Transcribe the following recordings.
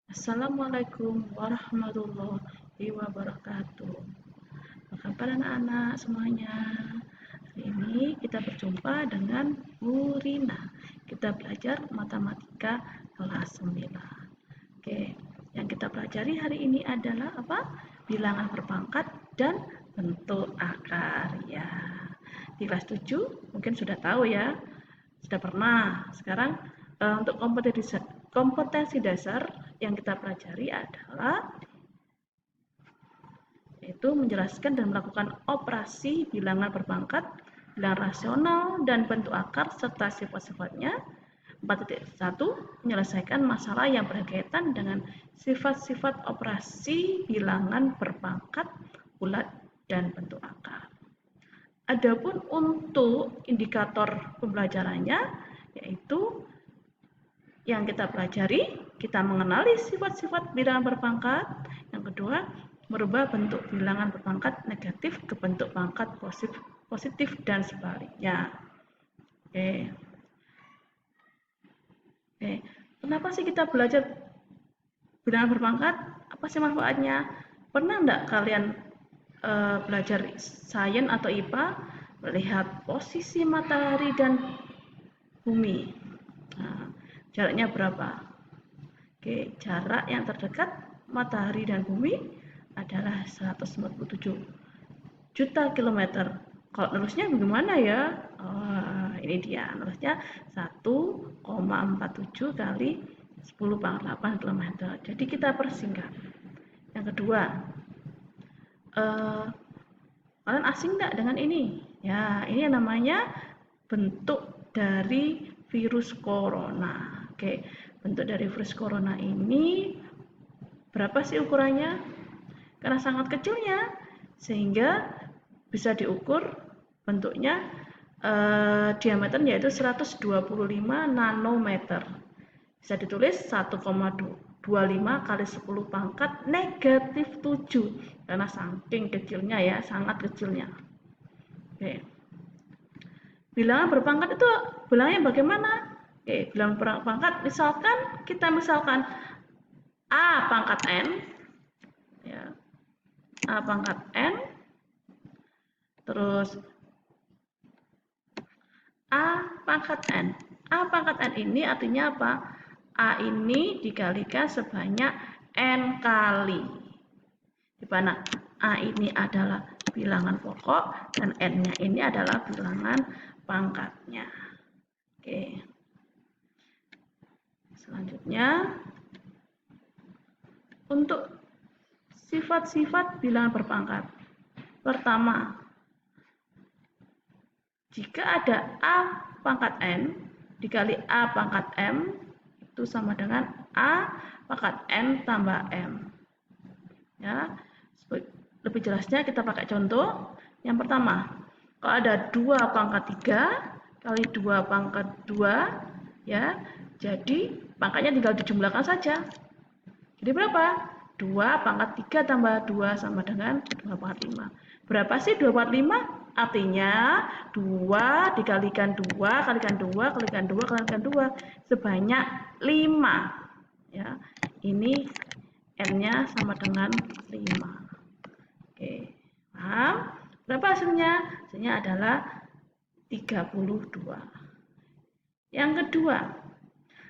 Assalamualaikum warahmatullahi wabarakatuh. Apa kabar anak-anak semuanya? Hari ini kita berjumpa dengan Bu Rina. Kita belajar matematika kelas 9. Oke, yang kita pelajari hari ini adalah apa? Bilangan berpangkat dan bentuk akar ya. Di kelas 7 mungkin sudah tahu ya, sudah pernah. Sekarang untuk kompetensi dasar yang kita pelajari adalah yaitu menjelaskan dan melakukan operasi bilangan berpangkat, bilangan rasional, dan bentuk akar serta sifat-sifatnya. 4.1 menyelesaikan masalah yang berkaitan dengan sifat-sifat operasi bilangan berpangkat, bulat, dan bentuk akar. Adapun untuk indikator pembelajarannya yaitu yang kita pelajari, kita mengenali sifat-sifat bilangan berpangkat. Yang kedua, merubah bentuk bilangan berpangkat negatif ke bentuk pangkat positif dan sebaliknya. Oke. Kenapa sih kita belajar bilangan berpangkat? Apa sih manfaatnya? Pernah enggak kalian belajar sains atau IPA melihat posisi matahari dan bumi? Nah, jaraknya berapa? Oke, jarak yang terdekat matahari dan bumi adalah 147 juta kilometer. Kalau nulisnya bagaimana ya? Ini dia, nulisnya 1,47 kali 10⁻8 km. Jadi kita persingkat. Yang kedua, kalian asing enggak dengan ini? Ya, ini namanya bentuk dari virus corona. Oke, bentuk dari virus corona ini berapa sih ukurannya? Karena sangat kecilnya, sehingga bisa diukur bentuknya diameternya yaitu 125 nanometer. Bisa ditulis 1,25 kali 10 pangkat negatif 7 karena saking kecilnya ya, sangat kecilnya. Oke. Bilangan berpangkat itu bilangnya bagaimana? Oke, bilangan berpangkat misalkan A pangkat N ya. A pangkat N terus A pangkat N. A pangkat N ini artinya apa? A ini dikalikan sebanyak N kali. Di mana A ini adalah bilangan pokok dan N-nya ini adalah bilangan pangkatnya. Oke. Selanjutnya, untuk sifat-sifat bilangan berpangkat. Pertama, jika ada A pangkat N dikali A pangkat M, itu sama dengan A pangkat N tambah M. Ya, lebih jelasnya kita pakai contoh. Yang pertama, kalau ada 2 pangkat 3 kali 2 pangkat 2, ya, jadi pangkatnya tinggal dijumlahkan saja. Jadi berapa? 2 pangkat 3 tambah 2 sama dengan 2 pangkat 5. Berapa sih 2 pangkat 5? Artinya 2 dikalikan 2, kalikan 2, kalikan 2, kalikan 2. Sebanyak 5. Ya, ini N-nya sama dengan 5. Oke, paham? Berapa hasilnya? Hasilnya adalah 32. Yang kedua,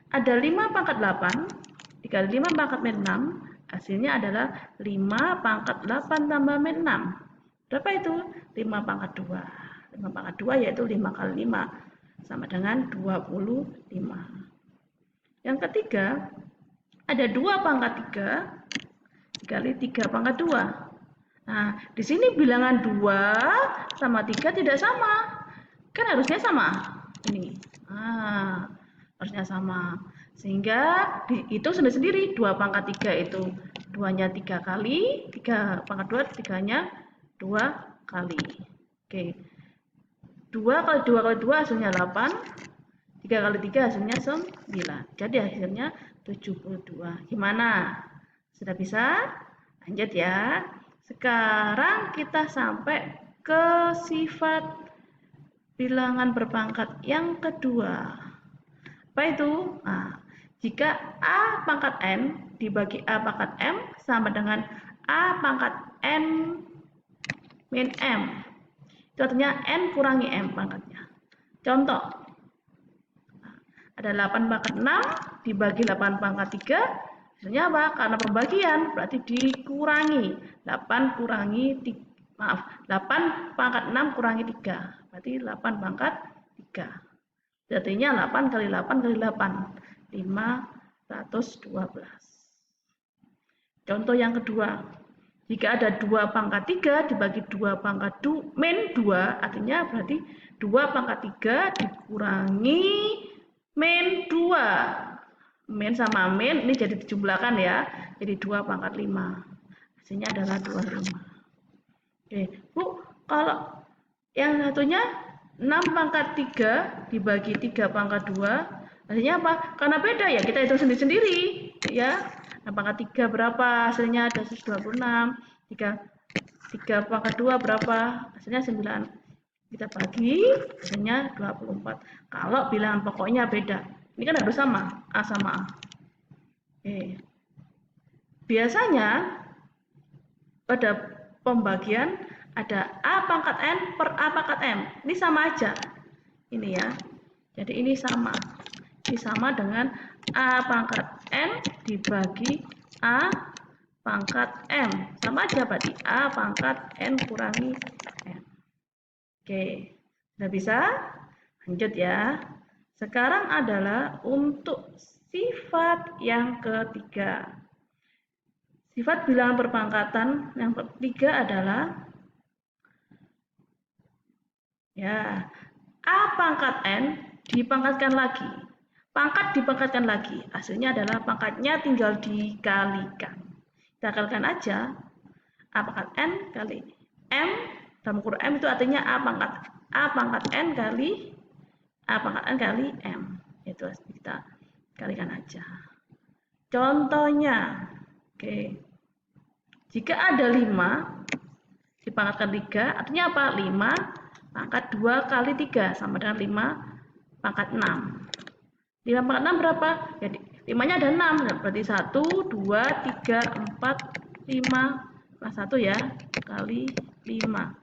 ada 5 pangkat 8 dikali 5 pangkat min 6, hasilnya adalah 5 pangkat 8 tambah min 6. Berapa itu? 5 pangkat 2. 5 pangkat 2 yaitu 5 kali 5 sama dengan 25. Yang ketiga, ada 2 pangkat 3 dikali 3 pangkat 2. Nah, di sini bilangan 2 sama 3 tidak sama. Kan harusnya sama. Ini. Harusnya sama. Sehingga itu sendiri 2 pangkat 3 itu 2-nya 3 kali, 3 pangkat 2 3-nya 2 kali. Oke. 2 kali 2 kali 2 hasilnya 8. 3 kali 3 hasilnya 9. Jadi hasilnya 72. Gimana? Sudah bisa? Lanjut ya. Sekarang kita sampai ke sifat bilangan berpangkat yang kedua. Apa itu? Nah, Jika A pangkat N dibagi A pangkat M sama dengan A pangkat N min M. Itu artinya N kurangi M pangkatnya. Contoh, ada 8 pangkat 6 dibagi 8 pangkat 3. Hasilnya apa? Karena pembagian berarti dikurangi. 8 kurangi 8 pangkat 6 kurangi 3. Berarti 8 pangkat 3. Artinya 8 kali 8 kali 8. 512. Contoh yang kedua, jika ada 2 pangkat 3 dibagi 2 pangkat min 2, artinya berarti 2 pangkat 3 dikurangi min 2. Min sama min ini jadi dijumlahkan ya, jadi 2 pangkat 5. Hasilnya adalah 25. Oke, Bu, kalau yang satunya 6 pangkat 3 dibagi 3 pangkat 2, hasilnya apa? Karena beda ya, kita hitung sendiri-sendiri ya. 6 pangkat 3 berapa? Hasilnya ada 126. 3 pangkat 2 berapa? Hasilnya 9. Kita bagi, hasilnya 24. Kalau bilangan pokoknya beda. Ini kan harus sama, A sama A. Oke. Biasanya pada pembagian ada A pangkat N per A pangkat M. Ini sama aja. Ini ya. Jadi ini sama. Ini sama dengan A pangkat N dibagi A pangkat M. Sama aja berarti A pangkat N kurangi M. Oke. Sudah bisa? Lanjut ya. Sekarang adalah untuk sifat yang ketiga. Sifat bilangan perpangkatan yang ketiga adalah ya, A pangkat N dipangkatkan lagi. Pangkat dipangkatkan lagi. Hasilnya adalah pangkatnya tinggal dikalikan. Kita kalikan aja. A pangkat N kali M. Dalam kurung M itu artinya A pangkat N kali A pangkat N kali M. Itu kita kalikan aja. Contohnya, oke. Jika ada 5 dipangkatkan 3, artinya apa? 5 pangkat 2 kali 3 sama dengan 5 pangkat 6. 5 pangkat 6 berapa? Jadi 5-nya ada 6, berarti 1, 2, 3, 4, 5, plus 1 ya, kali 5.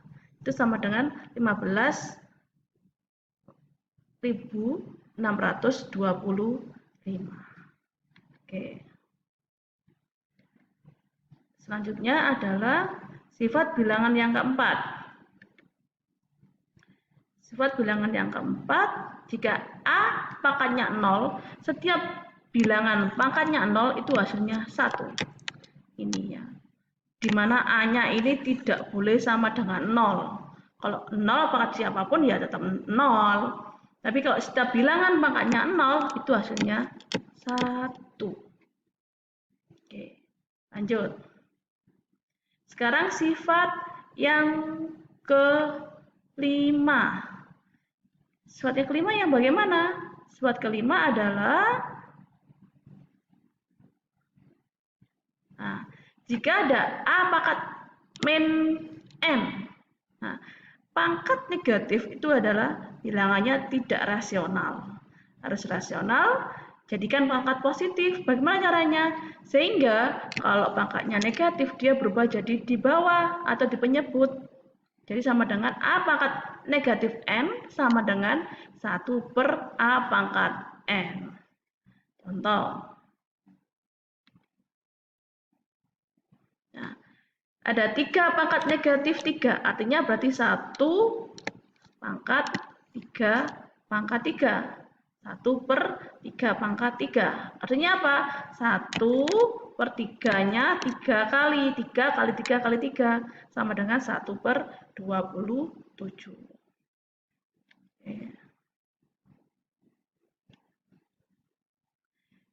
Itu sama dengan 15.625. Oke. Selanjutnya adalah sifat bilangan yang keempat. Sifat bilangan yang keempat, jika A pangkatnya 0, setiap bilangan pangkatnya 0 itu hasilnya 1. Ini ya. Dimana A-nya ini tidak boleh sama dengan 0. Kalau 0 pangkat siapapun ya tetap 0. Tapi kalau setiap bilangan pangkatnya 0, itu hasilnya 1. Oke, lanjut. Sekarang sifat yang kelima. Sifat yang kelima yang bagaimana? Sifat kelima adalah jika ada A pangkat min N. Nah, pangkat negatif itu adalah bilangannya tidak rasional. Harus rasional, jadikan pangkat positif. Bagaimana caranya? Sehingga kalau pangkatnya negatif, dia berubah jadi di bawah atau di penyebut. Jadi sama dengan A pangkat negatif N sama dengan 1 per A pangkat N. Contoh. Nah, ada 3 pangkat negatif 3, artinya berarti 1 pangkat 3 pangkat 3. 1 per 3 pangkat 3. Artinya apa? 1 per 3-nya 3 kali. 3 kali 3 kali 3. Sama dengan 1 per 27.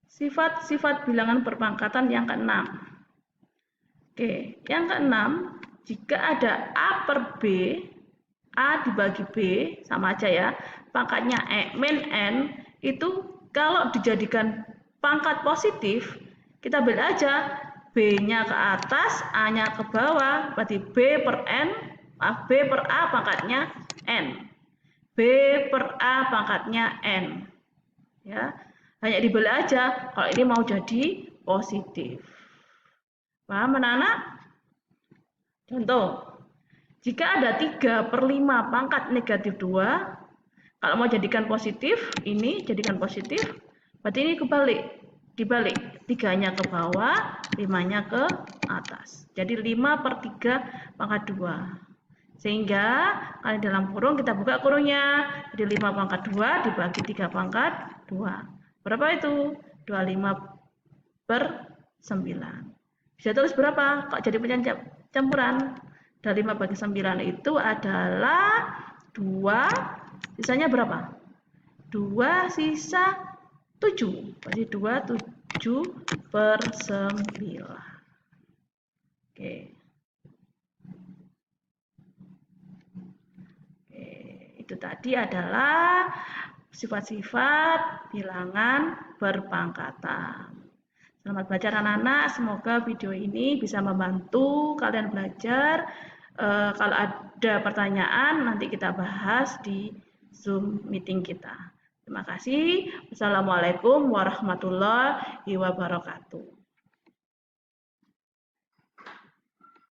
Sifat-sifat bilangan perpangkatan yang keenam. Oke, yang keenam, jika ada A per B, A dibagi B, sama aja ya, pangkatnya min N, itu kalau dijadikan pangkat positif, kita ambil aja B-nya ke atas, A-nya ke bawah, berarti B per A pangkatnya N. B per A pangkatnya N. Ya. hanya dibalik aja kalau ini mau jadi positif. Paham anak-anak? Contoh, jika ada 3/5 pangkat negatif 2, kalau mau jadikan positif, ini jadikan positif, berarti ini dibalik. 3-nya ke bawah, 5-nya ke atas. Jadi 5/3 pangkat 2. Sehingga kalau dalam kurung kita buka kurungnya. Jadi 5/2 dibagi 3/2. Berapa itu? 25/9. Bisa tulis berapa? Kok jadi campuran? Dari 5/9 itu adalah 2, sisanya berapa? 2 sisa 7. Berarti 2 7/9. Oke. Itu tadi adalah sifat-sifat bilangan berpangkatan. Selamat belajar anak-anak, semoga video ini bisa membantu kalian belajar. Kalau ada pertanyaan nanti kita bahas di Zoom meeting kita. Terima kasih. Wassalamualaikum warahmatullahi wabarakatuh.